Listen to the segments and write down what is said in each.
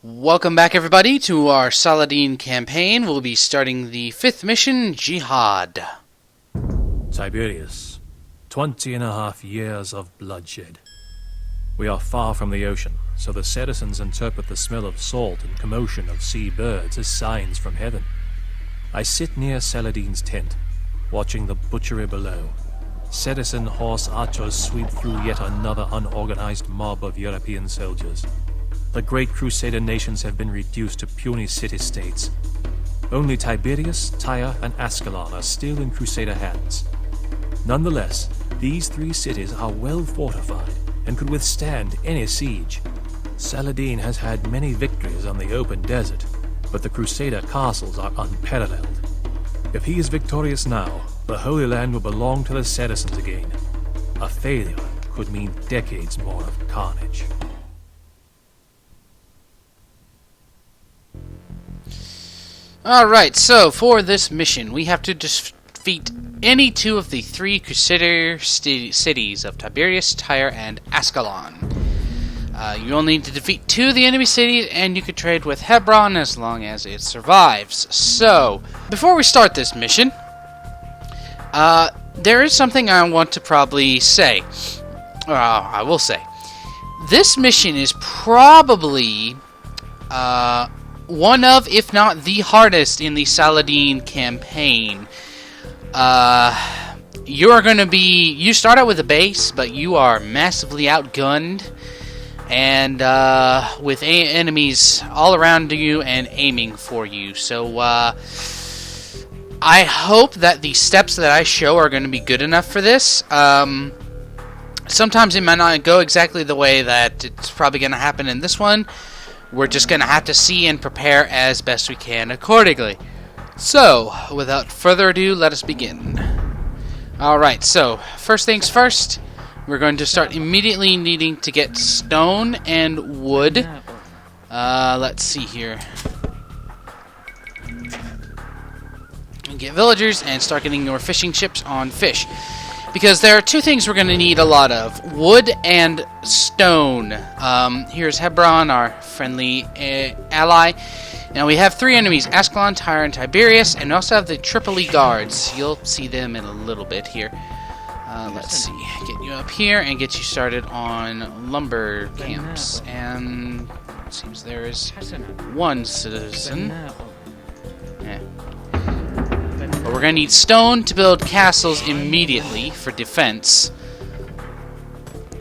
Welcome back, everybody, to our Saladin campaign. We'll be starting the 5th mission, Jihad. Tiberius, 20.5 years of bloodshed. We are far from the ocean, so the citizens interpret the smell of salt and commotion of sea birds as signs from heaven. I sit near Saladin's tent, watching the butchery below. Citizen horse archers sweep through yet another unorganized mob of European soldiers. The great Crusader nations have been reduced to puny city-states. Only Tiberius, Tyre, and Ascalon are still in Crusader hands. Nonetheless, these three cities are well fortified and could withstand any siege. Saladin has had many victories on the open desert, but the Crusader castles are unparalleled. If he is victorious now, the Holy Land will belong to the citizens again. A failure could mean decades more of carnage. Alright, so for this mission, we have to defeat any two of the three Crusader cities of Tiberius, Tyre, and Ascalon. You only need to defeat two of the enemy cities, and you can trade with Hebron as long as it survives. So, before we start this mission, there is something I want to probably say. I will say. This mission is probably one of, if not the hardest in the Saladin campaign. You start out with a base, but you are massively outgunned, and with enemies all around you and aiming for you. So, I hope that the steps that I show are going to be good enough for this. Sometimes it might not go exactly the way that it's probably going to happen in this one. We're just going to have to see and prepare as best we can accordingly. So, without further ado, let us begin. Alright, so, first things first, we're going to start immediately needing to get stone and wood. Let's see here. Get villagers and start getting your fishing ships on fish. Because there are two things we're going to need a lot of. Wood and stone. Here's Hebron, our friendly ally. Now we have three enemies, Ascalon, Tyre, and Tiberius. And we also have the Tripoli guards. You'll see them in a little bit here. Let's see. Get you up here and get you started on lumber camps. And it seems there is one citizen. Yeah. But we're going to need stone to build castles immediately for defense.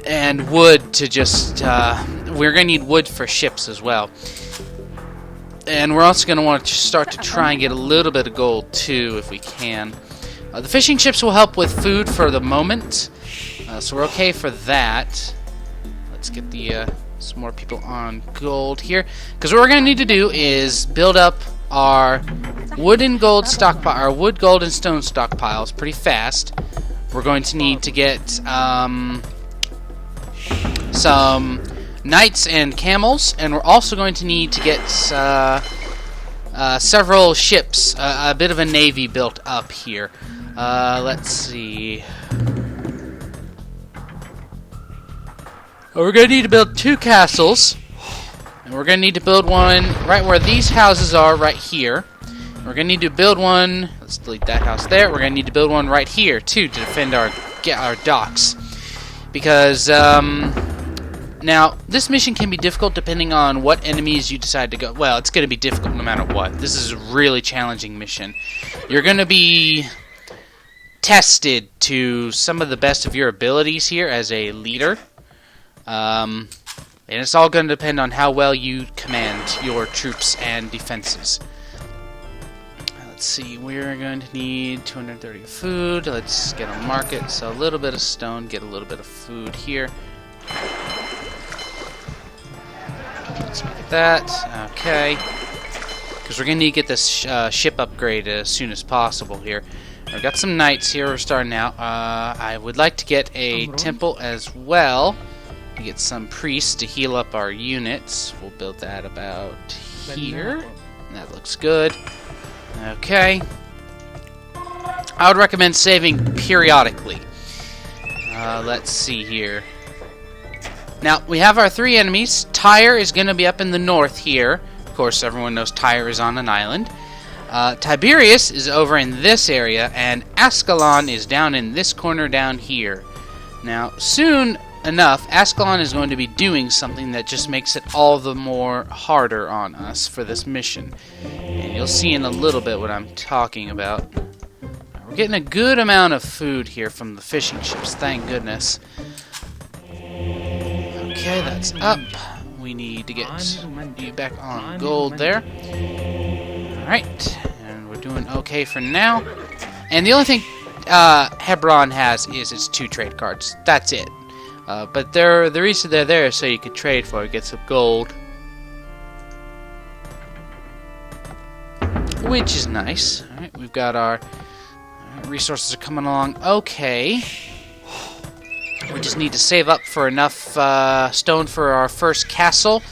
And wood to just... we're going to need wood for ships as well. And we're also going to want to start to try and get a little bit of gold too, if we can. The fishing ships will help with food for the moment. So we're okay for that. Let's get the some more people on gold here. Because what we're going to need to do is build up our wood and gold stockpile, our wood, gold, and stone stockpiles pretty fast. We're going to need to get some knights and camels, and we're also going to need to get several ships, a bit of a navy built up here. Let's see. We're going to need to build two castles. And we're going to need to build one right where these houses are, right here. We're going to need to build one... Let's delete that house there. We're going to need to build one right here, too, to defend our docks. Because, now, this mission can be difficult depending on what enemies you decide to go... Well, it's going to be difficult no matter what. This is a really challenging mission. You're going to be tested to some of the best of your abilities here as a leader. And it's all going to depend on how well you command your troops and defenses. Let's see, we're going to need 230 food. Let's get a market, so a little bit of stone, get a little bit of food here. Let's make it that. Okay. Because we're going to need to get this ship upgrade as soon as possible here. I've got some knights here we're starting out. I would like to get a temple as well. Get some priests to heal up our units. We'll build that about here. That looks good. Okay. I would recommend saving periodically. Let's see here. Now, we have our 3 enemies. Tyre is going to be up in the north here. Of course, everyone knows Tyre is on an island. Tiberius is over in this area, and Ascalon is down in this corner down here. Now, soon enough, Ascalon is going to be doing something that just makes it all the more harder on us for this mission. And you'll see in a little bit what I'm talking about. We're getting a good amount of food here from the fishing ships, thank goodness. Okay, that's up. We need to get you back on gold there. Alright, and we're doing okay for now. And the only thing Hebron has is its 2 trade cards. That's it. But the reason they're there is so you could trade for it, get some gold. Which is nice. Alright, we've got our resources are coming along okay. We just need to save up for enough stone for our first castle.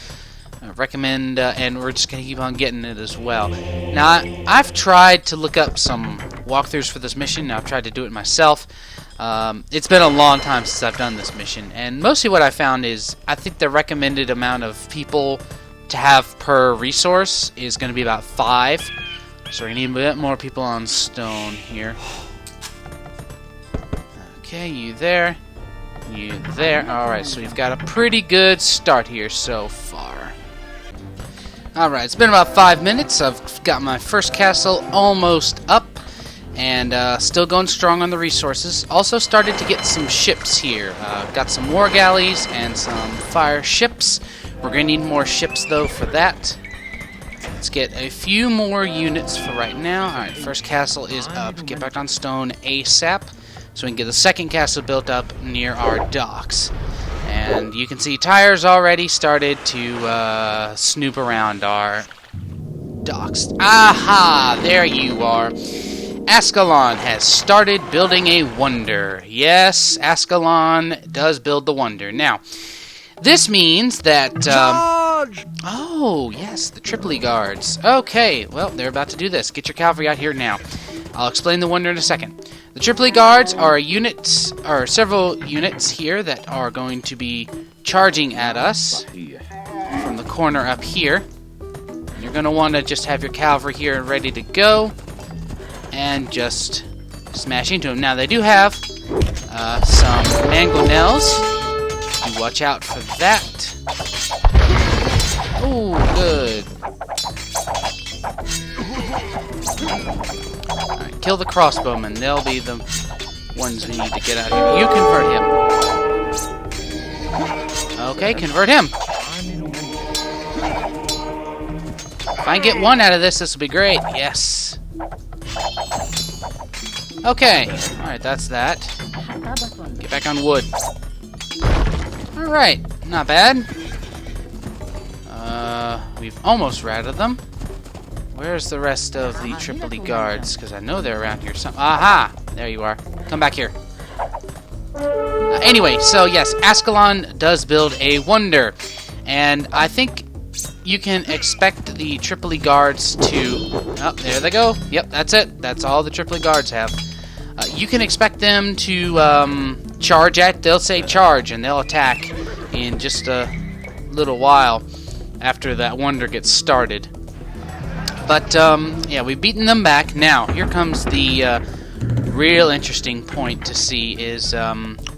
I recommend, and we're just going to keep on getting it as well. Now, I've tried to look up some walkthroughs for this mission. I've tried to do it myself. It's been a long time since I've done this mission, and mostly what I found is I think the recommended amount of people to have per resource is going to be about 5. So we're going to need a bit more people on stone here. Okay, you there. You there. Alright, so we've got a pretty good start here so far. Alright, it's been about 5 minutes. I've got my first castle almost up. And still going strong on the resources. Also started to get some ships here. Got some war galleys and some fire ships. We're going to need more ships though for that. Let's get a few more units for right now. Alright, first castle is up. Get back on stone ASAP. So we can get the second castle built up near our docks. And you can see Tyre's already started to snoop around our docks. Aha! There you are. Ascalon has started building a wonder. Yes, Ascalon does build the wonder. Now, this means that... oh, yes, the Tripoli Guards. Okay, well, they're about to do this. Get your cavalry out here now. I'll explain the wonder in a second. The Tripoli Guards are units, or several units here that are going to be charging at us from the corner up here. You're going to want to just have your cavalry here and ready to go and just smash into them. Now, they do have some mangonels. You watch out for that. Oh, good. Alright, kill the crossbowmen. They'll be the ones we need to get out of here. You convert him. Okay, convert him. If I can get one out of this, this will be great. Yes. Okay. Alright, that's that. Get back on wood. Alright, not bad. We've almost routed them. Where's the rest of the Tripoli Guards? Because I know they're around here. Aha! There you are. Come back here. Anyway, so yes, Ascalon does build a wonder. And I think you can expect the Tripoli Guards to... Oh, there they go. Yep, that's it. That's all the Tripoli Guards have. You can expect them to charge at... They'll say charge, and they'll attack in just a little while after that wonder gets started. But, yeah, we've beaten them back. Now, here comes the real interesting point to see is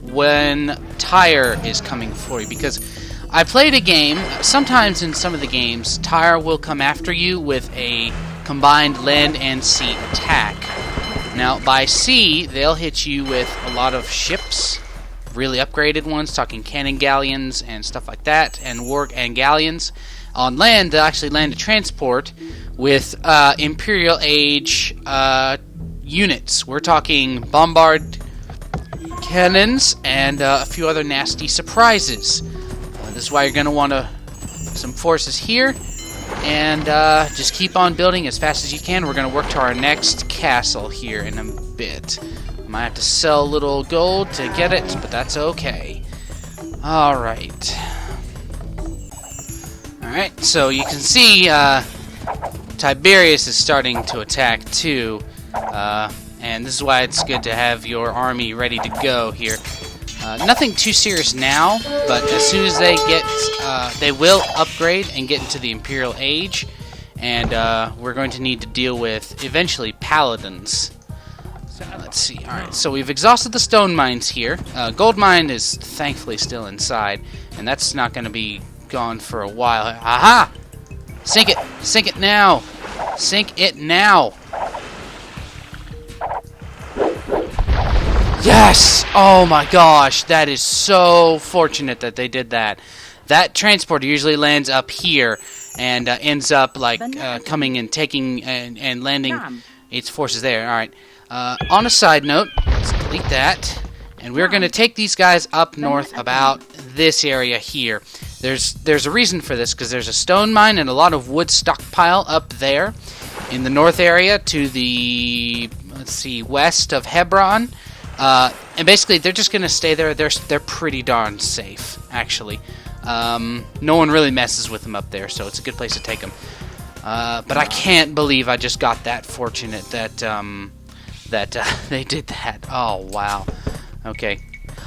when Tyre is coming for you. Because I played a game, sometimes in some of the games, Tyre will come after you with a combined land and sea attack. Now, by sea, they'll hit you with a lot of ships, really upgraded ones, talking cannon galleons and stuff like that, and war and galleons. On land, they'll actually land a transport with imperial age units. We're talking bombard cannons and a few other nasty surprises. This is why you're going to want some forces here, and just keep on building as fast as you can. We're going to work to our next castle here in a bit. Might have to sell a little gold to get it, but that's okay. Alright. Alright, so you can see Tiberius is starting to attack too. And this is why it's good to have your army ready to go here. Nothing too serious now, but as soon as they get, they will upgrade and get into the Imperial Age, and we're going to need to deal with, eventually, Paladins. Let's see. Alright, so we've exhausted the stone mines here. Gold mine is thankfully still inside, and that's not going to be gone for a while. Aha! Sink it! Sink it now! Sink it now! Yes! Oh my gosh, that is so fortunate that they did that. That transporter usually lands up here and ends up like coming and taking and landing its forces there. Alright. On a side note, let's delete that. And we're going to take these guys up north about this area here. There's a reason for this, because there's a stone mine and a lot of wood stockpile up there in the north area to the, let's see, west of Hebron. And basically, they're just going to stay there. They're pretty darn safe, actually. No one really messes with them up there, so it's a good place to take them. But I can't believe I just got that fortunate that they did that. Oh, wow. Okay.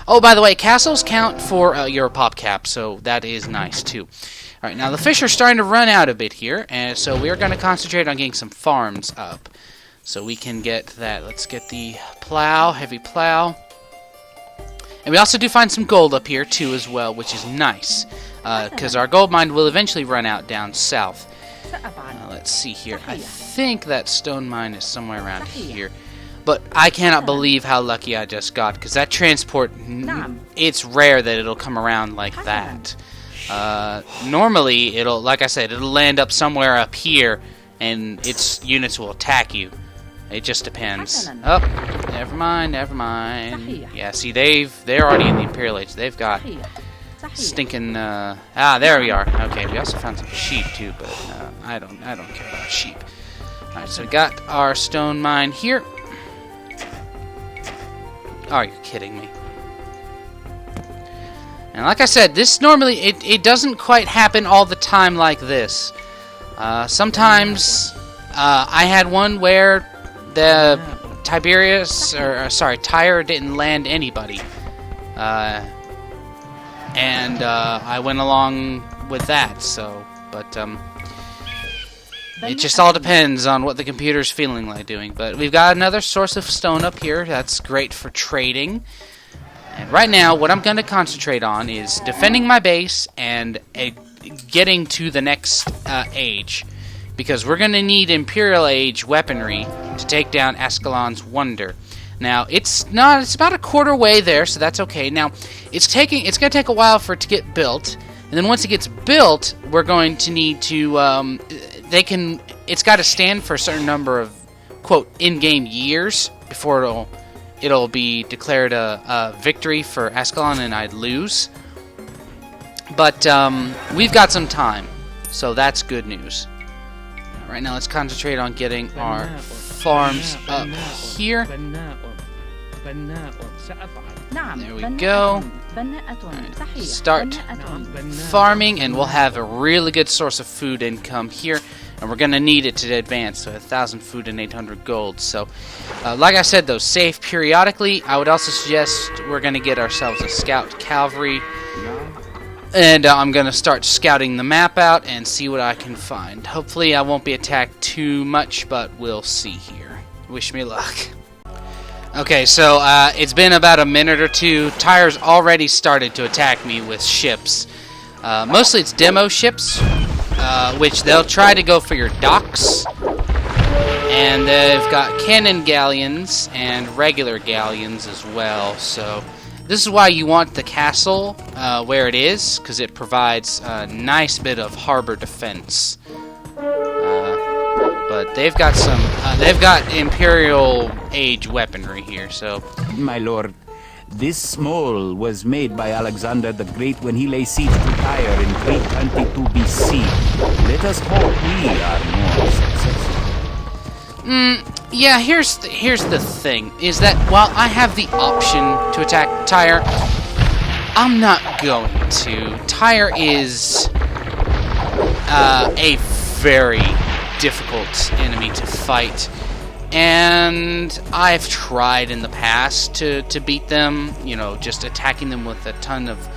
Oh, by the way, castles count for your pop cap, so that is nice, too. Alright, now the fish are starting to run out a bit here, and so we're going to concentrate on getting some farms up. So we can get that. Let's get the plow, heavy plow. And we also do find some gold up here, too, as well, which is nice. Because our gold mine will eventually run out down south. Let's see here. I think that stone mine is somewhere around here. But I cannot believe how lucky I just got, because that transport, it's rare that it'll come around like that. Normally, it'll, like I said, it'll land up somewhere up here, and its units will attack you. It just depends. Oh, never mind, never mind. Yeah, see, they're already in the Imperial Age. They've got stinking, there we are. Okay, we also found some sheep, too, but I don't care about sheep. Alright, so we got our stone mine here. Oh, you're kidding me. And like I said, this normally, it doesn't quite happen all the time like this. Sometimes, I had one where the Tiberius, Tyre didn't land anybody. And I went along with that, so, but, it just all depends on what the computer's feeling like doing. But we've got another source of stone up here. That's great for trading. And right now, what I'm going to concentrate on is defending my base and getting to the next age. Because we're going to need Imperial Age weaponry to take down Ascalon's Wonder. Now, it's about a quarter way there, so that's okay. Now, it's going to take a while for it to get built. And then once it gets built, we're going to need to, it's got to stand for a certain number of, quote, in-game years before it'll be declared a victory for Ascalon and I'd lose. But we've got some time, so that's good news. Right now, let's concentrate on getting our farms up here. There we go. Right, start farming, and we'll have a really good source of food income here. And we're going to need it to advance, so 1,000 food and 800 gold. So, like I said, though, save periodically. I would also suggest we're going to get ourselves a scout cavalry. And I'm going to start scouting the map out and see what I can find. Hopefully I won't be attacked too much, but we'll see here. Wish me luck. Okay, so it's been about a minute or two. Tyre's already started to attack me with ships. Mostly it's demo ships, which they'll try to go for your docks. And they've got cannon galleons and regular galleons as well. So this is why you want the castle where it is, because it provides a nice bit of harbor defense. But they've got they've got Imperial Age weaponry here, so. My lord, this mole was made by Alexander the Great when he lay siege to Tyre in 322 BC. Let us hope we are more successful. Yeah, here's the thing, is that while I have the option to attack Tyre, I'm not going to. Tyre is a very difficult enemy to fight, And I've tried in the past to beat them, you know, just attacking them with a ton of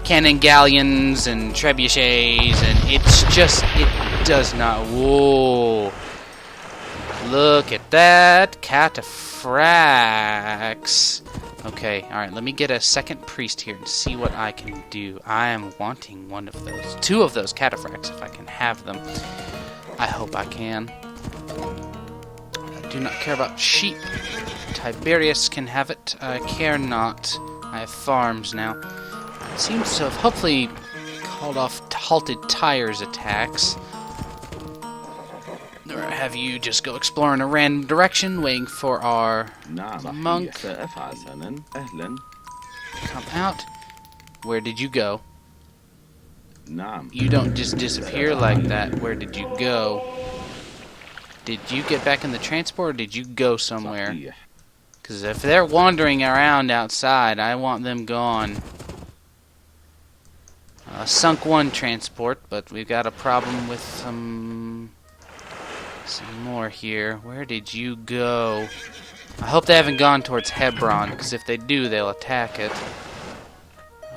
cannon galleons and trebuchets, and it's just, it does not. Whoa. Look at that. Cataphracts. Okay, alright, let me get a second priest here and see what I can do. I am wanting one of those. 2 of those cataphracts, if I can have them. I hope I can. I do not care about sheep. Tiberius can have it. I care not. I have farms now. It seems to have hopefully called off halted Tyre's attacks. Or have you just go explore in a random direction, waiting for our monk to come out? Where did you go? You don't just disappear like that. Where did you go? Did you get back in the transport, or did you go somewhere? Because if they're wandering around outside, I want them gone. Sunk 1 transport, but we've got a problem with some more here. Where did you go? I hope they haven't gone towards Hebron, because if they do, they'll attack it.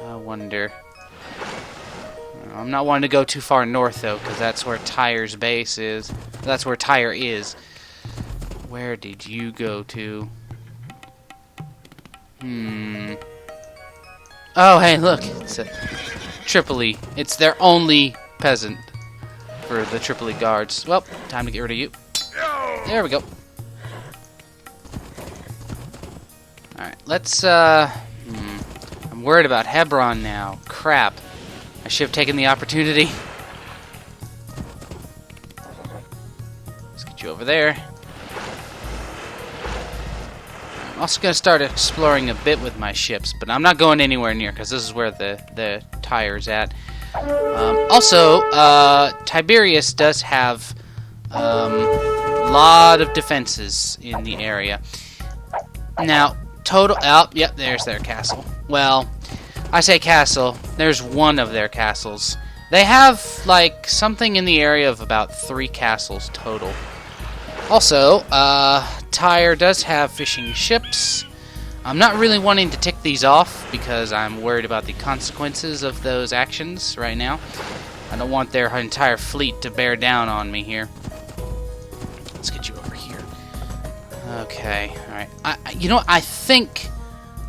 I wonder. I'm not wanting to go too far north, though, because that's where Tyre's base is. That's where Tyre is. Where did you go to? Oh, hey, look. It's a Tripoli. It's their only peasant for the Tripoli guards. Well, time to get rid of you. There we go. Alright, let's, I'm worried about Hebron now. Crap. I should have taken the opportunity. Let's get you over there. I'm also going to start exploring a bit with my ships, but I'm not going anywhere near, because this is where the Tyre's at. Also, Tiberius does have a lot of defenses in the area. Now, total... Oh, yep, there's their castle. Well, I say castle. There's one of their castles. They have, like, something in the area of about 3 castles total. Also, Tyre does have fishing ships. I'm not really wanting to tick these off because I'm worried about the consequences of those actions right now. I don't want their entire fleet to bear down on me here. Let's get you over here. Okay, alright. You know what? I think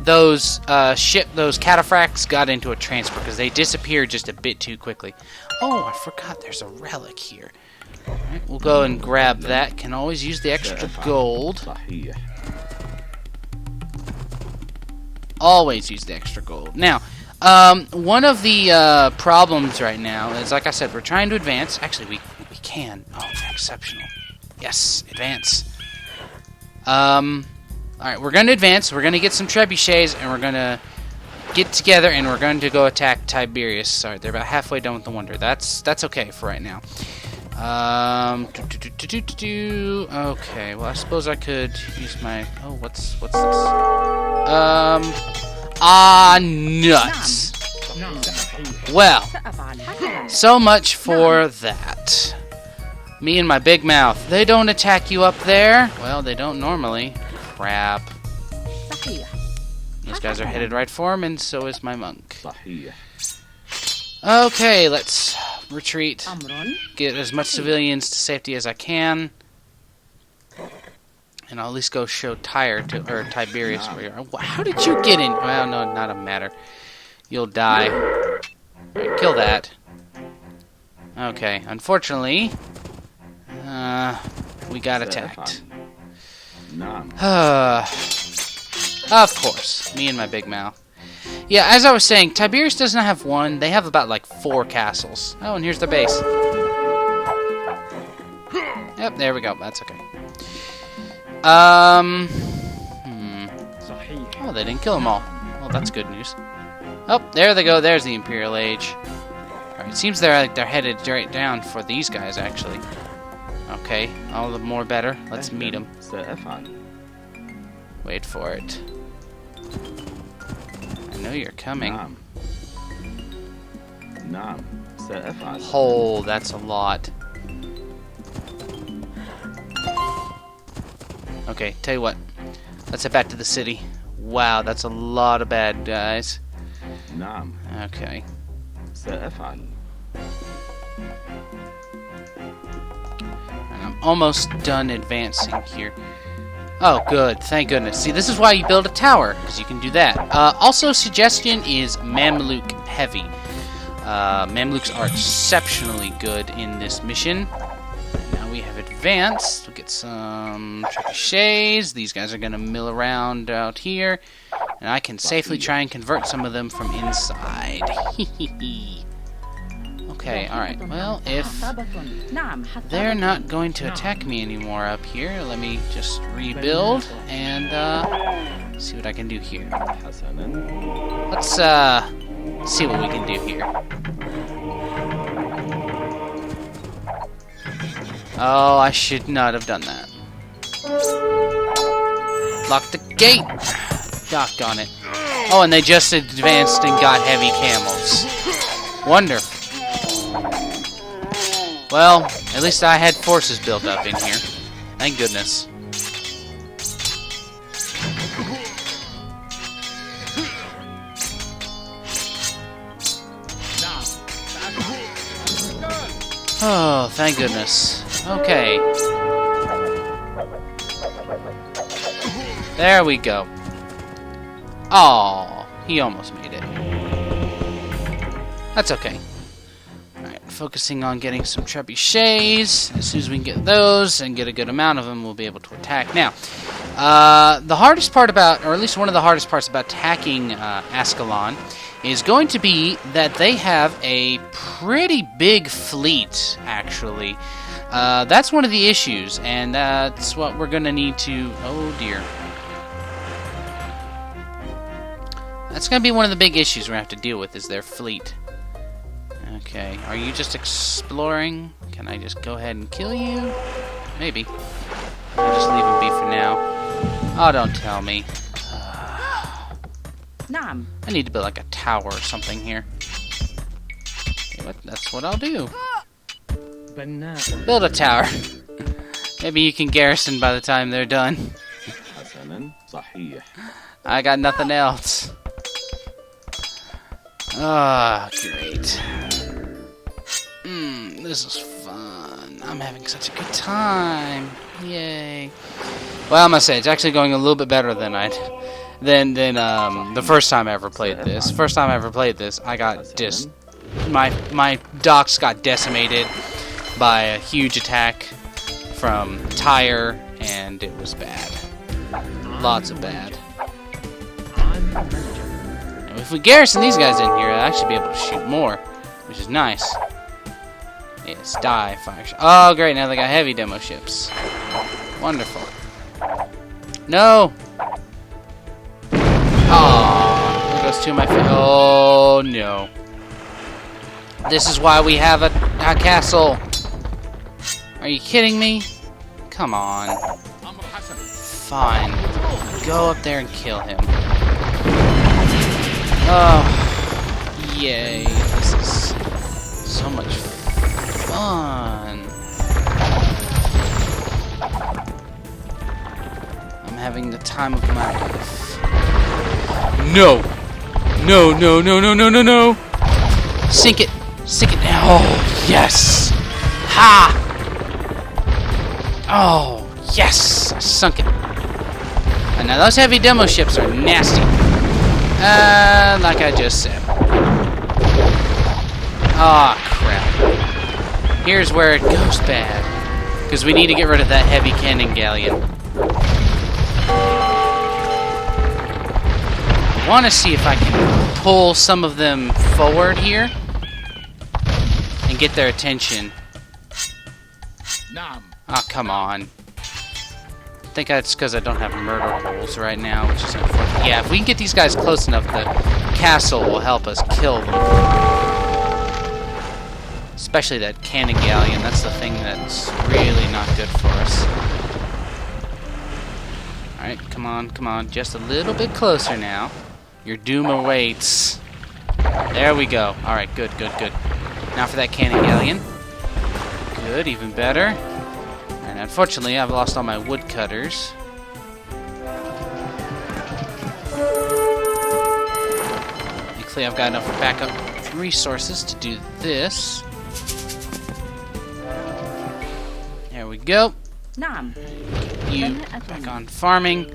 those those cataphracts got into a transport because they disappeared just a bit too quickly. Oh, I forgot there's a relic here. Alright, we'll go and grab that. Can always use the extra gold. Always use the extra gold. Now, one of the problems right now is, like I said, we're trying to advance. Actually, we can. Oh, exceptional. Yes, advance. Alright, we're going to advance. We're going to get some trebuchets, and we're going to get together, and we're going to go attack Tiberius. Sorry, they're about halfway done with the wonder. That's okay for right now. Okay, well, I suppose I could use my... Oh, what's this? Nuts. Well, so much for that. Me and my big mouth. They don't attack you up there? Well, they don't normally. Crap. Those guys are headed right for him, and so is my monk. Okay, let's retreat. Get as much civilians to safety as I can. And I'll at least go show Tiberius where you are. How did you get in? Well, no, not a matter. You'll die. Right, kill that. Okay, unfortunately, we got attacked. Of course, me and my big mouth. Yeah, as I was saying, Tiberius does not have one. They have about, like, 4 castles. Oh, and here's the base. Yep, there we go. That's okay. Oh, they didn't kill them all. Well, that's good news. Oh, there they go. There's the Imperial Age. Alright, it seems they're headed straight down for these guys, actually. Okay, all the more better. Let's meet them. Wait for it. I know you're coming. Oh, that's a lot. Okay, tell you what. Let's head back to the city. Wow, that's a lot of bad guys. نعم Okay. سأفعل. And I'm almost done advancing here. Oh, good. Thank goodness. See, this is why you build a tower, because you can do that. Also, suggestion is Mamluk heavy. Mamluks are exceptionally good in this mission. Now we have advanced. We'll get some trebuchets. These guys are going to mill around out here. And I can safely try and convert some of them from inside. Okay, alright. Well, if they're not going to attack me anymore up here, let me just rebuild and see what I can do here. Let's see what we can do here. Oh, I should not have done that. Lock the gate! Doggone it. Oh, and they just advanced and got heavy camels. Wonderful. Well, at least I had forces built up in here. Thank goodness. Oh, thank goodness. Okay. There we go. Oh, he almost made it. That's okay. Alright, focusing on getting some trebuchets. As soon as we can get those and get a good amount of them, we'll be able to attack. Now, the hardest part about, or at least one of the hardest parts about attacking Ascalon is going to be that they have a pretty big fleet, actually. That's one of the issues, and that's what we're going to need to... Oh, dear. That's going to be one of the big issues we're going to have to deal with, is their fleet. Okay, are you just exploring? Can I just go ahead and kill you? Maybe. I'll just leave him be for now. Oh, don't tell me. I need to build like a tower or something here. Okay, that's what I'll do. Build a tower. Maybe you can garrison by the time they're done. I got nothing else. Ah, great. This is fun. I'm having such a good time. Yay. Well, I must say, it's actually going a little bit better than the first time I ever played this. First time I ever played this, I got just... My docks got decimated by a huge attack from Tyre, and it was bad. Lots of bad. And if we garrison these guys in here, I'll actually be able to shoot more, which is nice. Yes, die, fire. Oh, great, now they got heavy demo ships. Wonderful. No! Oh, there goes two of my oh, no. This is why we have a castle. Are you kidding me? Come on. Fine. Go up there and kill him. Oh, yay. This is so much fun. I'm having the time of my life. No! No, no, no, no, no, no, no! Sink it! Sink it now! Oh, yes! Ha! Oh, yes! I sunk it. And now those heavy demo ships are nasty. Like I just said. Ah, crap. Here's where it goes bad. Because we need to get rid of that heavy cannon galleon. I want to see if I can pull some of them forward here and get their attention. Oh, come on. I think that's because I don't have murder holes right now, which is unfortunate. Yeah, if we can get these guys close enough, the castle will help us kill them. Especially that cannon galleon. That's the thing that's really not good for us. Alright, come on, come on. Just a little bit closer now. Your doom awaits. There we go. Alright, good, good, good. Now for that cannon galleon. Good, even better. And unfortunately, I've lost all my woodcutters. Hopefully I've got enough backup resources to do this. There we go. نعم. You back on farming.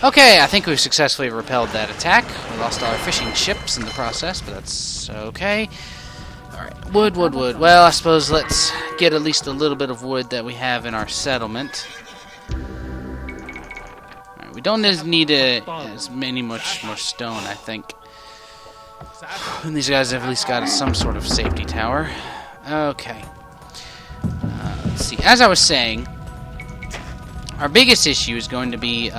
Okay, I think we've successfully repelled that attack. We lost all our fishing ships in the process, but that's okay. Alright, wood. Well, I suppose let's get at least a little bit of wood that we have in our settlement. Alright, we don't need as much more stone, I think. And these guys have at least got some sort of safety tower. Okay. Let's see. As I was saying, our biggest issue is going to be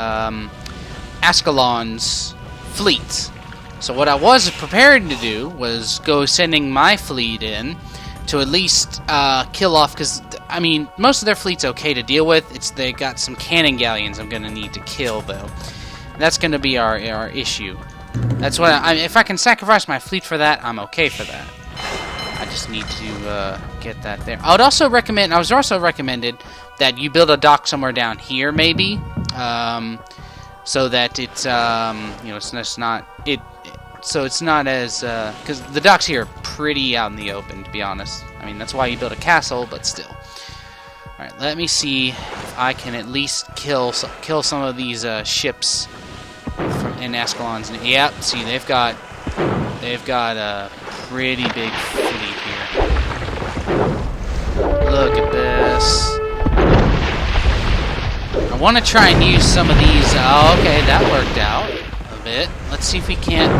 Ascalon's fleet. So what I was prepared to do was go sending my fleet in to at least kill off, because I mean most of their fleet's okay to deal with. They got some cannon galleons I'm gonna need to kill though. That's gonna be our issue. That's what if I can sacrifice my fleet for that, I'm okay for that. I just need to get that there. I was also recommended that you build a dock somewhere down here, maybe, so that it's it's not as because the docks here are pretty out in the open, to be honest. I mean, that's why you build a castle, but still. All right, let me see if I can at least kill some of these ships in Ascalon's. Yep, see they've got a pretty big fleet here. Look at this. I want to try and use some of these. Oh, okay, that worked out a bit. Let's see if we can't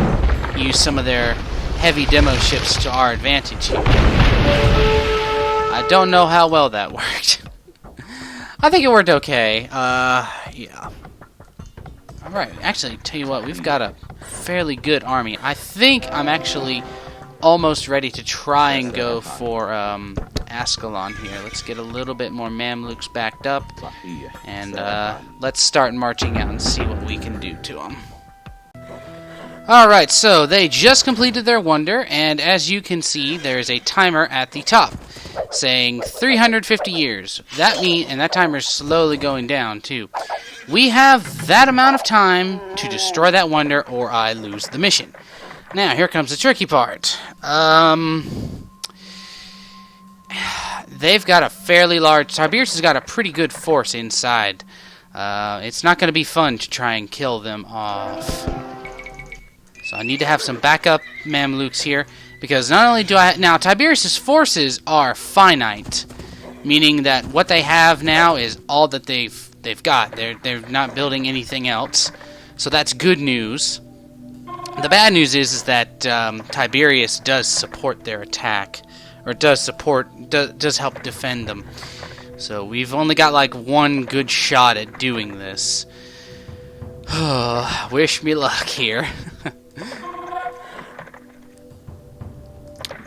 use some of their heavy demo ships to our advantage here. I don't know how well that worked. I think it worked okay. Yeah. Alright, actually, tell you what, we've got a fairly good army. I think I'm actually almost ready to try and go for Ascalon here. Let's get a little bit more Mamluks backed up, and let's start marching out and see what we can do to them. Alright, so they just completed their wonder, and as you can see, there's a timer at the top saying 350 years. And that timer is slowly going down too. We have that amount of time to destroy that wonder, or I lose the mission. Now, here comes the tricky part. They've got a fairly large... Tiberius has got a pretty good force inside. It's not going to be fun to try and kill them off. So I need to have some backup Mamluks here, because not only do I... Now, Tiberius' forces are finite, meaning that what they have now is all that they've got. They're not building anything else. So that's good news. The bad news is that Tiberius does support their attack, or does help defend them. So we've only got like one good shot at doing this. Wish me luck here.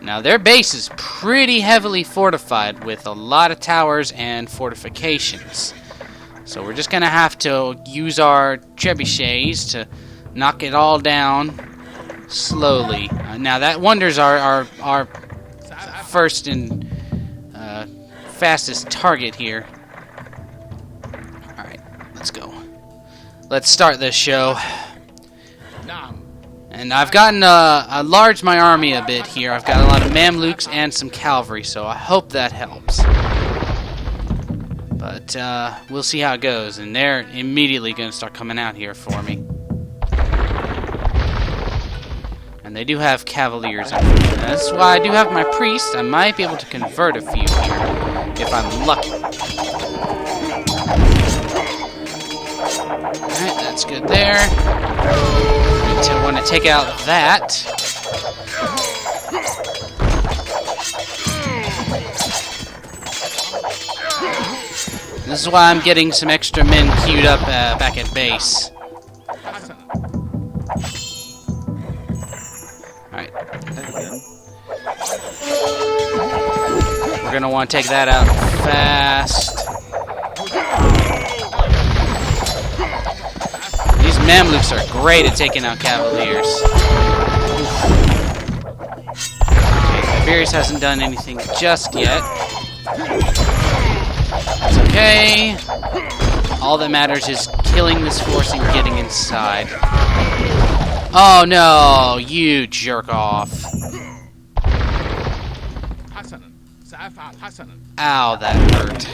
Now their base is pretty heavily fortified with a lot of towers and fortifications. So we're just gonna have to use our trebuchets to knock it all down slowly. Now that wonders our first and fastest target here. Alright, let's go. Let's start this show. And I've gotten enlarged my army a bit here. I've got a lot of Mamluks and some cavalry, so I hope that helps. But we'll see how it goes, and they're immediately going to start coming out here for me. And they do have cavaliers. That's why I do have my priest. I might be able to convert a few here, if I'm lucky. Alright, that's good there. I want to take out that. This is why I'm getting some extra men queued up back at base. Alright. We're going to want to take that out fast. These Mamluks are great at taking out cavaliers. Okay, Tiberius hasn't done anything just yet. It's okay. All that matters is killing this force and getting inside. Oh no, you jerk off. حسنا سأفعل حسنا. Ow, that hurt.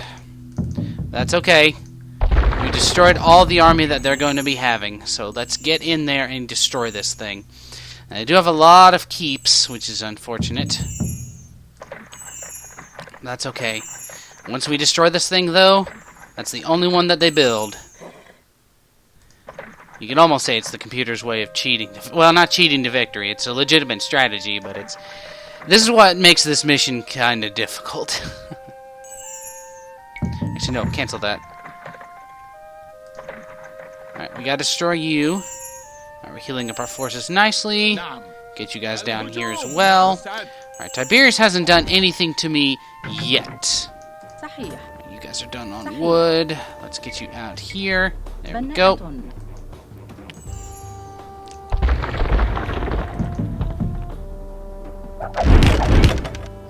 That's okay. We destroyed all the army that they're going to be having, so let's get in there and destroy this thing. And they do have a lot of keeps, which is unfortunate. That's okay. Once we destroy this thing, though, that's the only one that they build. You can almost say it's the computer's way of cheating. Well, not cheating to victory. It's a legitimate strategy, but it's... This is what makes this mission kind of difficult. Actually, no, cancel that. Alright, we gotta destroy you. Alright, we're healing up our forces nicely. Get you guys down here as well. Alright, Tiberius hasn't done anything to me yet. You guys are done on wood. Let's get you out here. There we go.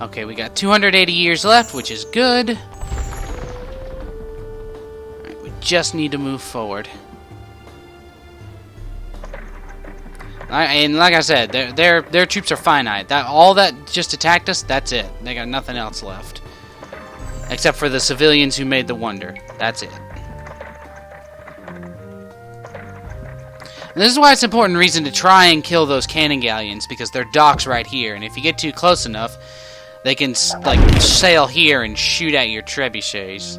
Okay, we got 280 years left, which is good. Alright, we just need to move forward. And like I said, their troops are finite. All that just attacked us, that's it. They got nothing else left. Except for the civilians who made the wonder. That's it. And this is why it's an important reason to try and kill those cannon galleons, because their dock's right here, and if you get too close enough, they can like sail here and shoot at your trebuchets.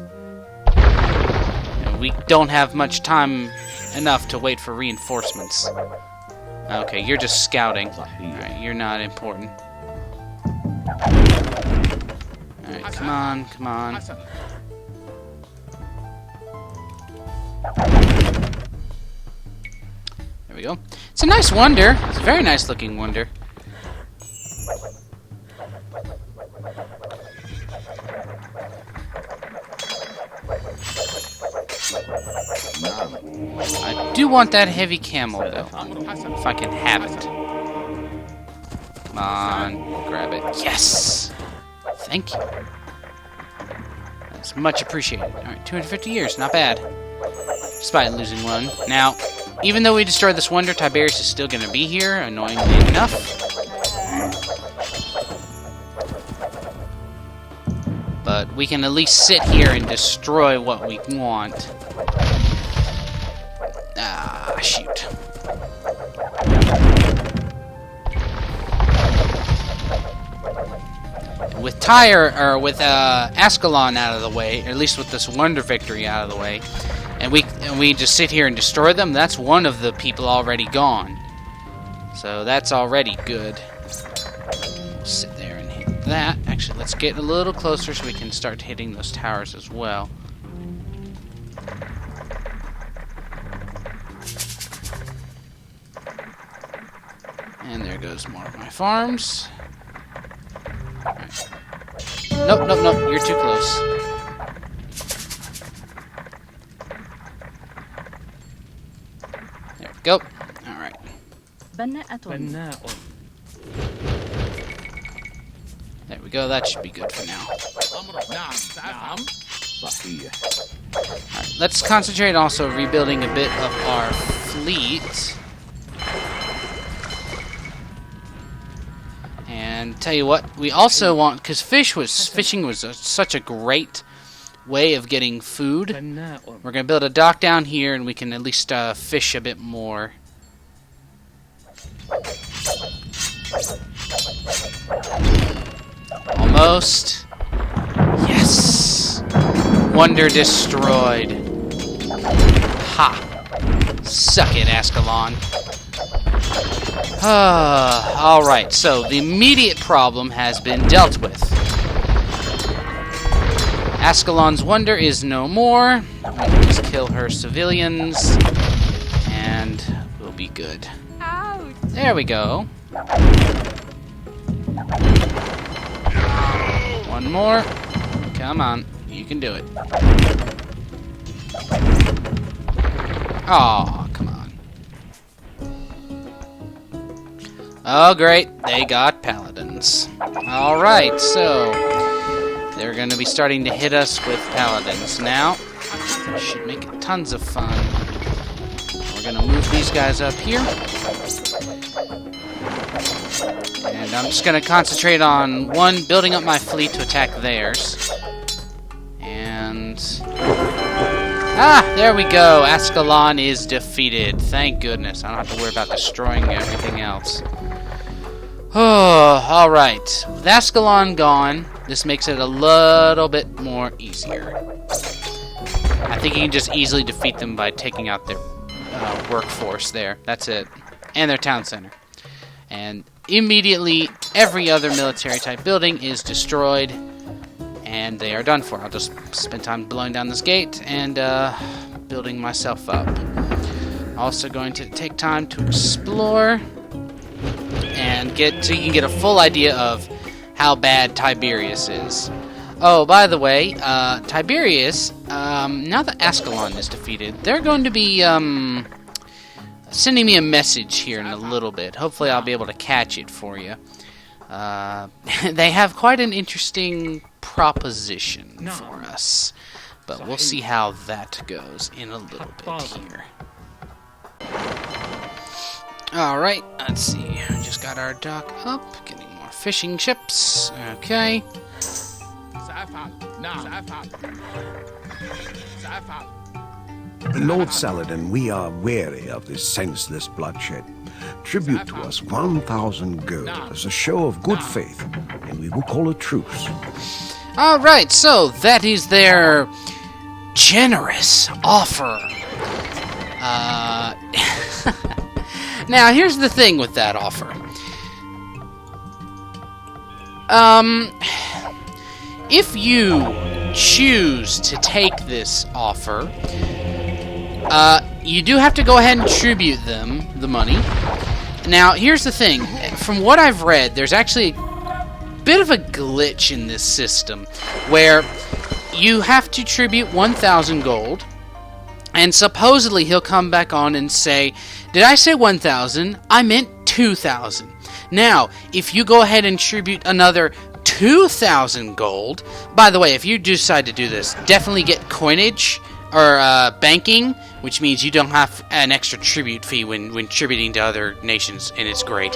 And we don't have much time enough to wait for reinforcements. Okay, you're just scouting. Alright, you're not important. Alright, come on, come on. There we go. It's a nice wonder. It's a very nice looking wonder. I do want that heavy camel, though, if I can have it. Come on, grab it. Yes! Thank you. That's much appreciated. Alright, 250 years, not bad. Despite losing one. Now, even though we destroyed this wonder, Tiberius is still going to be here, annoyingly enough. But we can at least sit here and destroy what we want. Ah, shoot. With with Ascalon out of the way, or at least with this wonder victory out of the way, and we just sit here and destroy them, that's one of the people already gone. So that's already good. We'll sit there and hit that. Actually, let's get a little closer so we can start hitting those towers as well. And there goes more of my farms. Right. Nope, nope, nope. You're too close. There we go. Alright. There we go. That should be good for now. Alright, let's concentrate also rebuilding a bit of our fleet. And tell you what, we also want, because fishing was such a great way of getting food. We're going to build a dock down here, and we can at least fish a bit more. Almost. Yes! Wonder destroyed. Ha! Suck it, Ascalon. Alright, so the immediate problem has been dealt with. Ascalon's wonder is no more. We can just kill her civilians, and we'll be good. Ouch. There we go. One more. Come on, you can do it. Aw, come on. Oh, great. They got paladins. Alright, so they're going to be starting to hit us with paladins now. Should make it tons of fun. We're going to move these guys up here. Alright, I'm just going to concentrate on, one, building up my fleet to attack theirs. And... ah, there we go. Ascalon is defeated. Thank goodness. I don't have to worry about destroying everything else. Oh, alright. With Ascalon gone, this makes it a little bit more easier. I think you can just easily defeat them by taking out their workforce there. That's it. And their town center. And immediately, every other military type building is destroyed. And they are done for. I'll just spend time blowing down this gate and building myself up. Also going to take time to explore and so you can get a full idea of how bad Tiberius is. Oh, by the way, Tiberius, now that Ascalon is defeated, they're going to be sending me a message here in a little bit. Hopefully I'll be able to catch it for you. They have quite an interesting proposition for us, but we'll see how that goes in a little bit here. Alright, let's see. We just got our dock up, getting more fishing ships. Okay. Lord Saladin, we are weary of this senseless bloodshed. Tribute to us 1,000 gold as a show of good faith, and we will call a truce. Alright, so that is their generous offer. Now, here's the thing with that offer. If you choose to take this offer, you do have to go ahead and tribute them the money. Now, here's the thing. From what I've read, there's actually a bit of a glitch in this system where you have to tribute 1,000 gold, and supposedly he'll come back on and say, did I say 1,000? I meant 2,000. Now, if you go ahead and tribute another 2,000 gold, by the way, if you decide to do this, definitely get coinage or banking, which means you don't have an extra tribute fee when tributing to other nations, and it's great.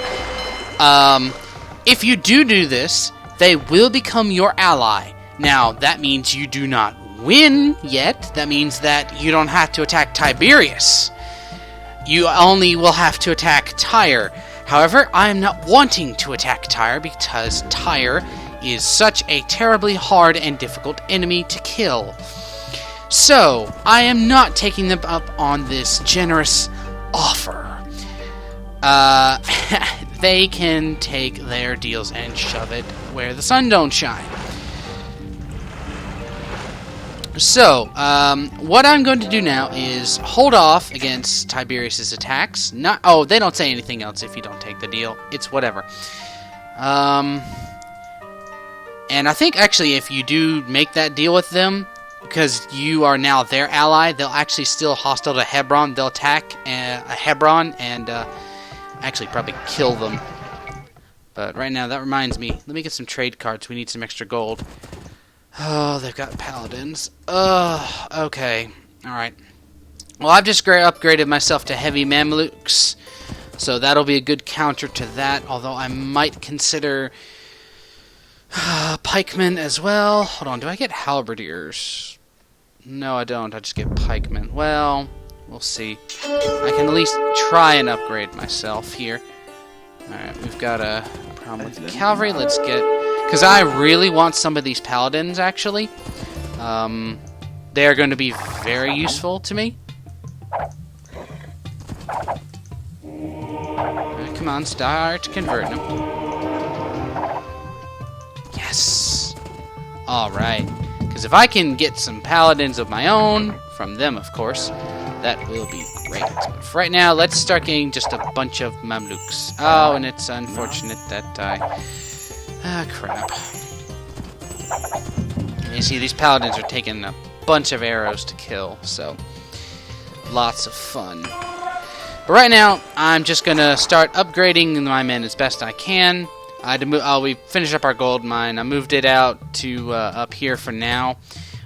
If you do this, they will become your ally. Now, that means you do not win yet. That means that you don't have to attack Tiberius. You only will have to attack Tyre. However, I am not wanting to attack Tyre because Tyre is such a terribly hard and difficult enemy to kill. So, I am not taking them up on this generous offer. They can take their deals and shove it where the sun don't shine. So, what I'm going to do now is hold off against Tiberius's attacks. They don't say anything else if you don't take the deal. It's whatever. And I think actually if you do make that deal with them, because you are now their ally, they'll actually still hostile to Hebron. They'll attack Hebron and actually probably kill them. But right now, that reminds me. Let me get some trade cards. We need some extra gold. Oh, they've got paladins. Okay. Alright. Well, I've just upgraded myself to heavy Mamluks, so that'll be a good counter to that, although I might consider pikemen as well. Hold on, do I get halberdiers? No, I don't. I just get pikemen. Well, we'll see. I can at least try and upgrade myself here. Alright, we've got a problem with the cavalry. Let's get... because I really want some of these paladins, actually. They're going to be very useful to me. Right, come on, start converting them. Yes! Alright. Because if I can get some paladins of my own, from them, of course, that will be great. But for right now, let's start getting just a bunch of Mamluks. Oh, and it's unfortunate that I... crap. You see, these paladins are taking a bunch of arrows to kill, so lots of fun. But right now, I'm just gonna start upgrading my men as best I can. We finished up our gold mine. I moved it out to up here for now.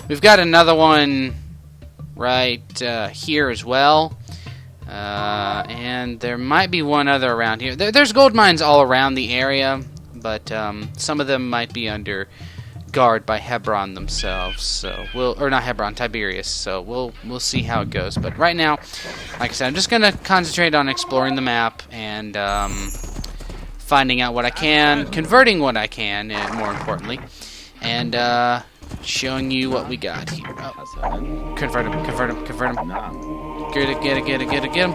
We've got another one right here as well. And there might be one other around here. There's gold mines all around the area. but some of them might be under guard by Hebron themselves. So not Hebron, Tiberius. So we'll see how it goes. But right now, like I said, I'm just gonna concentrate on exploring the map and finding out what I can, converting what I can, and more importantly, and showing you what we got here. Oh. Convert him. Get him.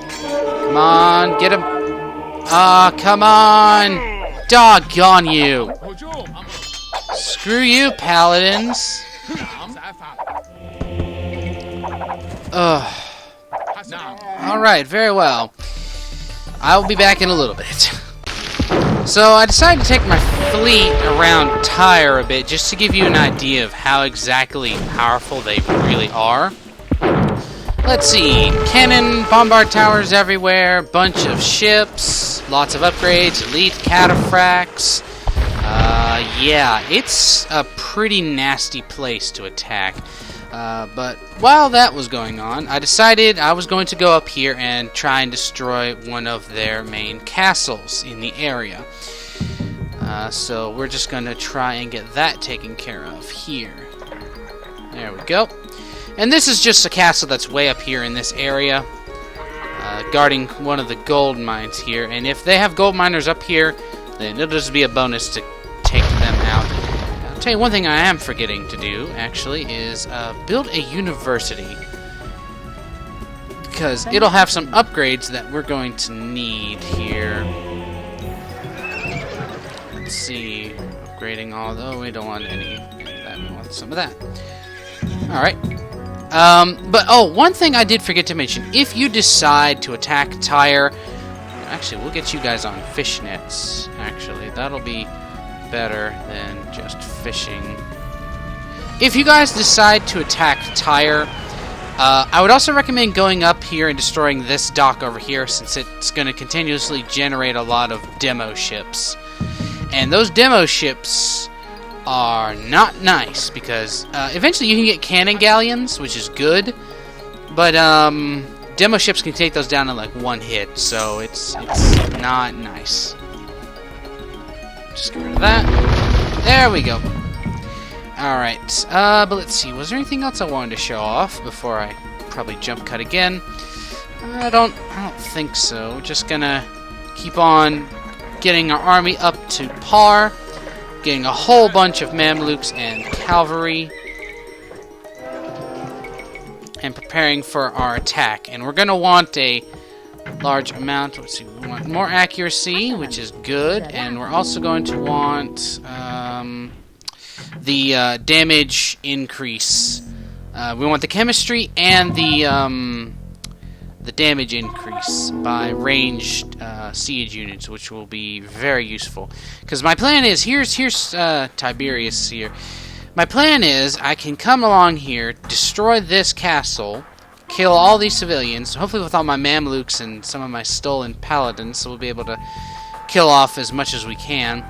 Come on, get him. Ah, come on. Doggone you. Screw you, paladins. Ugh. Alright, very well. I will be back in a little bit. So I decided to take my fleet around Tyre a bit just to give you an idea of how exactly powerful they really are. Let's see, cannon, bombard towers everywhere, bunch of ships, lots of upgrades, elite cataphracts. Yeah, it's a pretty nasty place to attack. But while that was going on, I decided I was going to go up here and try and destroy one of their main castles in the area. So we're just going to try and get that taken care of here. There we go. And this is just a castle that's way up here in this area, guarding one of the gold mines here. And if they have gold miners up here, then it'll just be a bonus to take them out. I'll tell you one thing I am forgetting to do, actually, is build a university. Because it'll have some upgrades that we're going to need here. Let's see. Upgrading all... Oh, we don't want any of that. We want some of that. Alright. But one thing I did forget to mention. If you decide to attack Tyre... Actually, we'll get you guys on fish nets. Actually, that'll be better than just fishing. If you guys decide to attack Tyre, I would also recommend going up here and destroying this dock over here, since it's going to continuously generate a lot of demo ships. And those demo ships are not nice, because eventually you can get cannon galleons, which is good, but demo ships can take those down in like one hit, so it's not nice. Just get rid of that. There we go. Alright, but let's see. Was there anything else I wanted to show off before I probably jump cut again? I don't think so. We're just gonna keep on getting our army up to par, getting a whole bunch of Mamluks and cavalry, and preparing for our attack. And we're gonna want a large amount. Let's see, we want more accuracy, which is good, and we're also going to want the damage increase. We want the chemistry and the damage increase by ranged siege units, which will be very useful. Because my plan is, here's Tiberius here. My plan is I can come along here, destroy this castle, kill all these civilians, hopefully with all my Mamluks and some of my stolen paladins, so we'll be able to kill off as much as we can.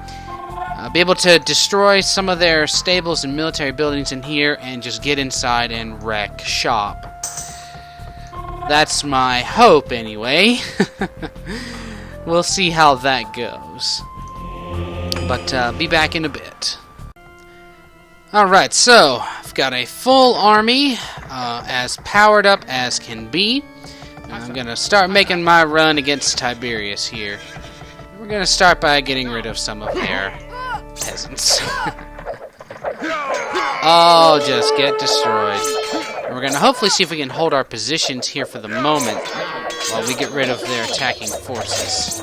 Be able to destroy some of their stables and military buildings in here, and just get inside and wreck shop. That's my hope, anyway. We'll see how that goes. But be back in a bit. Alright, so I've got a full army, as powered up as can be. I'm going to start making my run against Tiberius here. We're going to start by getting rid of some of their peasants. All just get destroyed. And we're going to hopefully see if we can hold our positions here for the moment while we get rid of their attacking forces.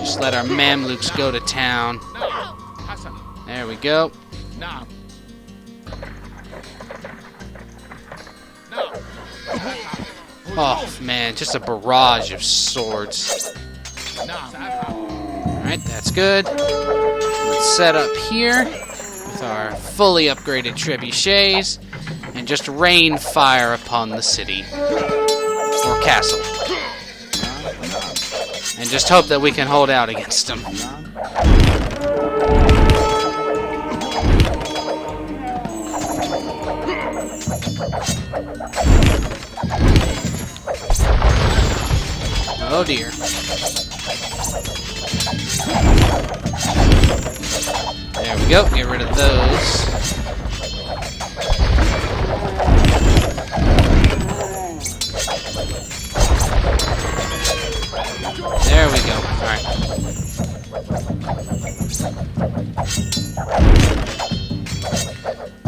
Just let our Mamluks go to town. There we go. Oh man, just a barrage of swords. Alright, that's good. Let's set up here with our fully upgraded trebuchets and just rain fire upon the city or castle. And just hope that we can hold out against them. Oh dear. There we go. Get rid of those. There we go. Alright.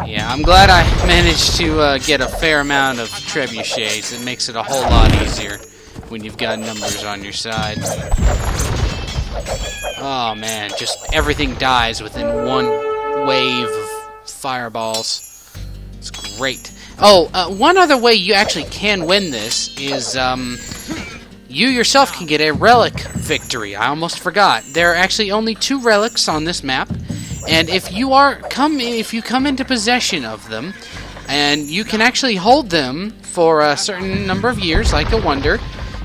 Yeah, I'm glad I managed to get a fair amount of trebuchets. It makes it a whole lot easier when you've got numbers on your side. Oh man, just everything dies within one wave of fireballs. It's great. Oh, one other way you actually can win this is you yourself can get a relic victory. I almost forgot. There are actually only 2 relics on this map, and if you come into possession of them, and you can actually hold them for a certain number of years, like a wonder,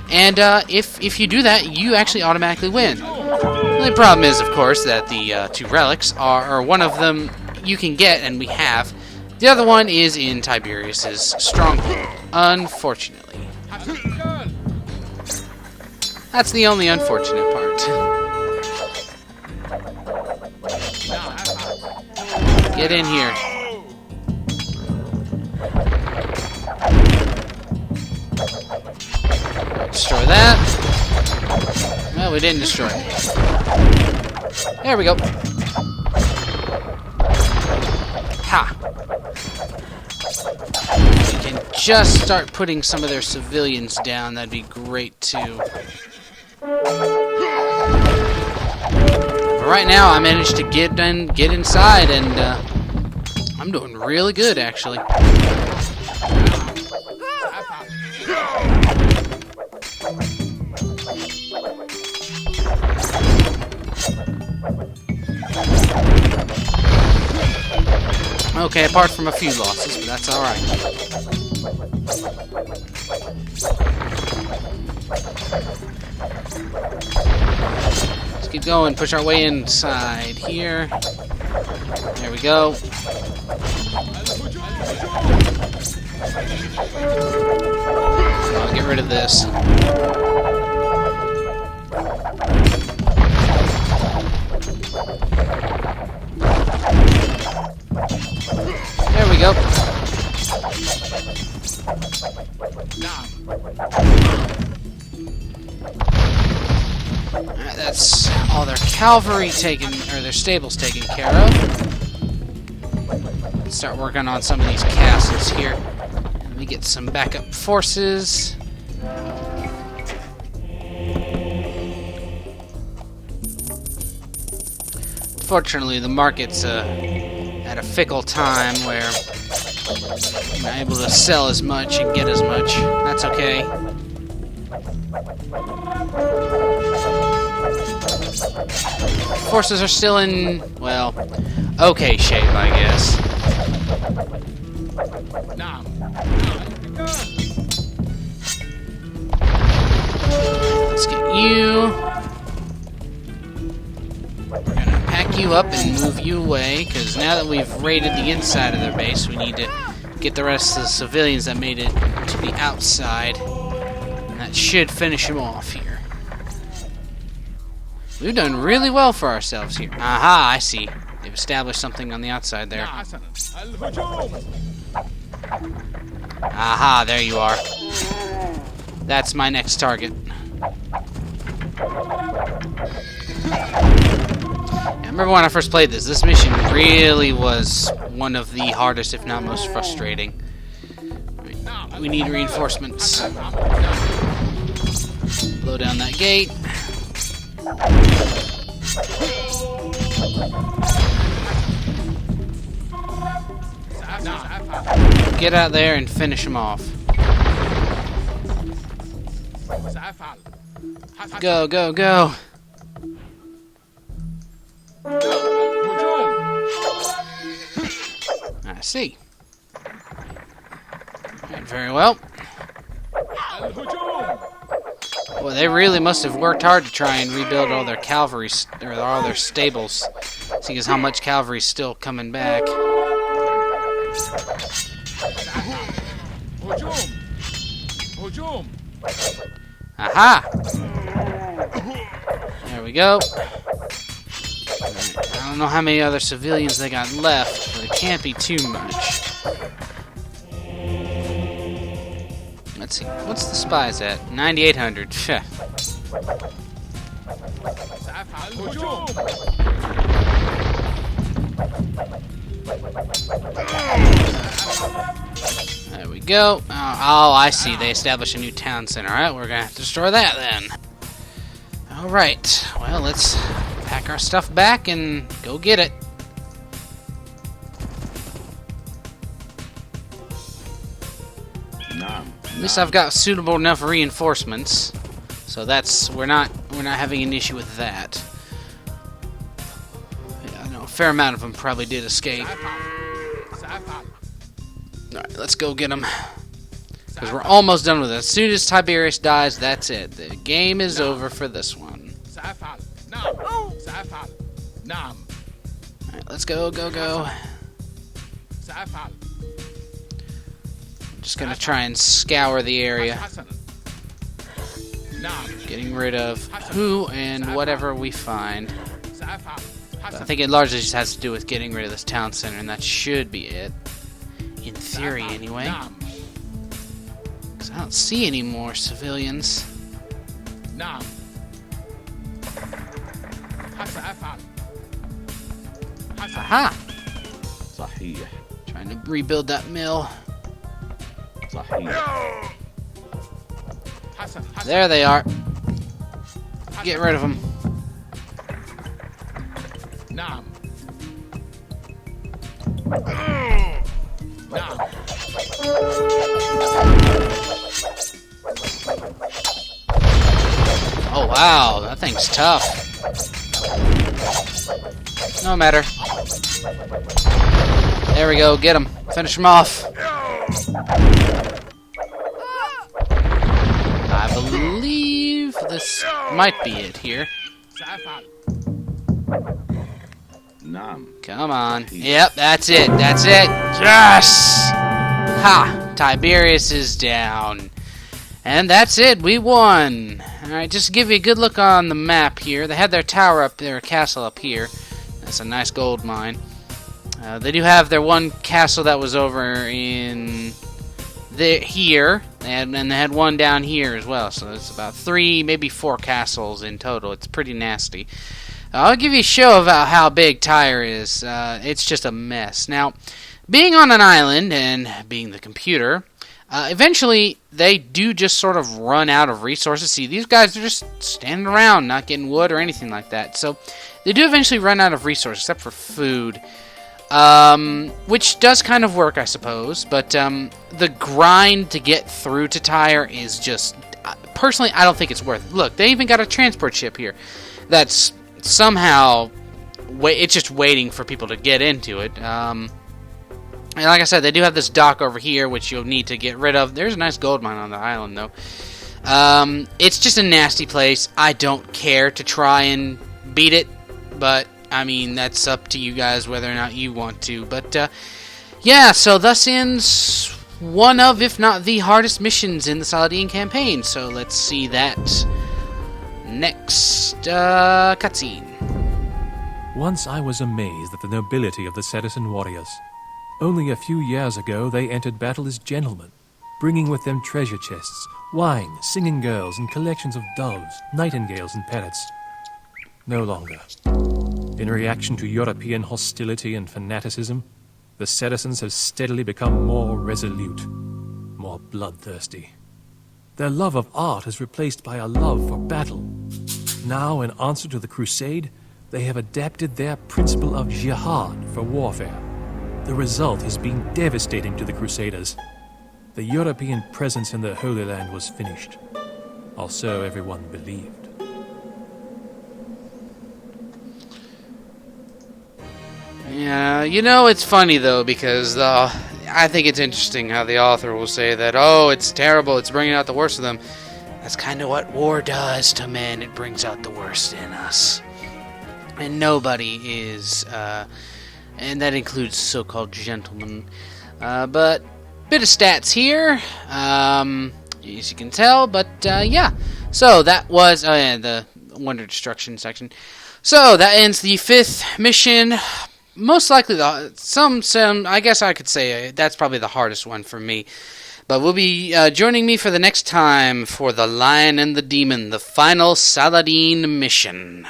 and if you do that, you actually automatically win. The only problem is, of course, that the 2 relics or one of them you can get, and we have. The other one is in Tiberius's stronghold, unfortunately. That's the only unfortunate part. Get in here. Destroy that. Well, we didn't destroy it. There we go. Ha! We can just start putting some of their civilians down. That'd be great, too. But right now, I managed to get inside, and I'm doing really good, actually. Okay, apart from a few losses, but that's alright. Let's keep going, push our way inside here. There we go. I'll get rid of this. There we go. Alright, that's all their cavalry taken, or their stables taken care of. Let's start working on some of these castles here. Let me get some backup forces. Fortunately, the market's at a fickle time where I'm not able to sell as much and get as much. That's okay. Forces are still in, well, okay shape, I guess. Let's get you. You up and move you away, because now that we've raided the inside of their base, we need to get the rest of the civilians that made it to the outside, and that should finish them off here. We've done really well for ourselves here. Aha, I see. They've established something on the outside there. Aha, there you are. That's my next target. I remember when I first played this mission really was one of the hardest, if not most frustrating. We need reinforcements. Blow down that gate. Get out there and finish them off. Go, go, go. I see. Right, very well. Well, they really must have worked hard to try and rebuild all their cavalry, or all their stables. See as how much cavalry's still coming back. Aha! go. Alright, I don't know how many other civilians they got left, but it can't be too much. Let's see. What's the spies at? 9,800. Phew. سأفعل هجوم. There we go. Oh, I see. They established a new town center. Alright, we're gonna have to destroy that then. Alright. Well, let's pack our stuff back and go get it. At least I've got suitable enough reinforcements. So that's we're not having an issue with that. Yeah, I know a fair amount of them probably did escape. Alright, let's go get them. Because we're almost done with it. As soon as Tiberius dies, that's it. The game is over for this one. Alright, let's go, go, go. I'm just going to try and scour the area. Getting rid of who and whatever we find. But I think it largely just has to do with getting rid of this town center, and that should be it. In theory, anyway. Because I don't see any more civilians. Aha! Trying to rebuild that mill. There they are. Get rid of them. Oh wow, that thing's tough. No matter. There we go, get him. Finish him off. I believe this might be it here. Come on. Yep, that's it. That's it. Yes! Ha! Tiberius is down. And that's it. We won. Alright, just to give you a good look on the map here. They had their tower up there, castle up here. That's a nice gold mine. They do have their one castle that was over in here. And they had one down here as well. So it's about 3, maybe 4 castles in total. It's pretty nasty. I'll give you a show about how big Tyre is. It's just a mess. Now, being on an island and being the computer, eventually they do just sort of run out of resources. See, these guys are just standing around, not getting wood or anything like that. So they do eventually run out of resources, except for food, which does kind of work, I suppose. But the grind to get through to Tyre is just, personally, I don't think it's worth it. Look, they even got a transport ship here that's somehow it's just waiting for people to get into it. And like I said, they do have this dock over here, which you'll need to get rid of. There's a nice gold mine on the island, though. It's just a nasty place. I don't care to try and beat it, but, I mean, that's up to you guys whether or not you want to. But, yeah, so thus ends one of, if not the hardest missions in the Saladin campaign. So let's see that next cutscene. Once I was amazed at the nobility of the Saracen warriors. Only a few years ago they entered battle as gentlemen, bringing with them treasure chests, wine, singing girls, and collections of doves, nightingales, and parrots. No longer. In reaction to European hostility and fanaticism, the Saracens have steadily become more resolute, more bloodthirsty. Their love of art is replaced by a love for battle. Now, in answer to the crusade, they have adapted their principle of Jihad for warfare. The result has been devastating to the Crusaders. The European presence in the Holy Land was finished. Or so everyone believed. Yeah, you know, it's funny, though, because I think it's interesting how the author will say that, oh, it's terrible, it's bringing out the worst of them. That's kind of what war does to men. It brings out the worst in us. And nobody is, and that includes so-called gentlemen. But, bit of stats here, as you can tell, but, yeah. So, that was, Wonder Destruction section. So that ends the 5th mission. Most likely, some. I guess I could say that's probably the hardest one for me. But will be joining me for the next time for The Lion and the Demon, the final Saladin mission.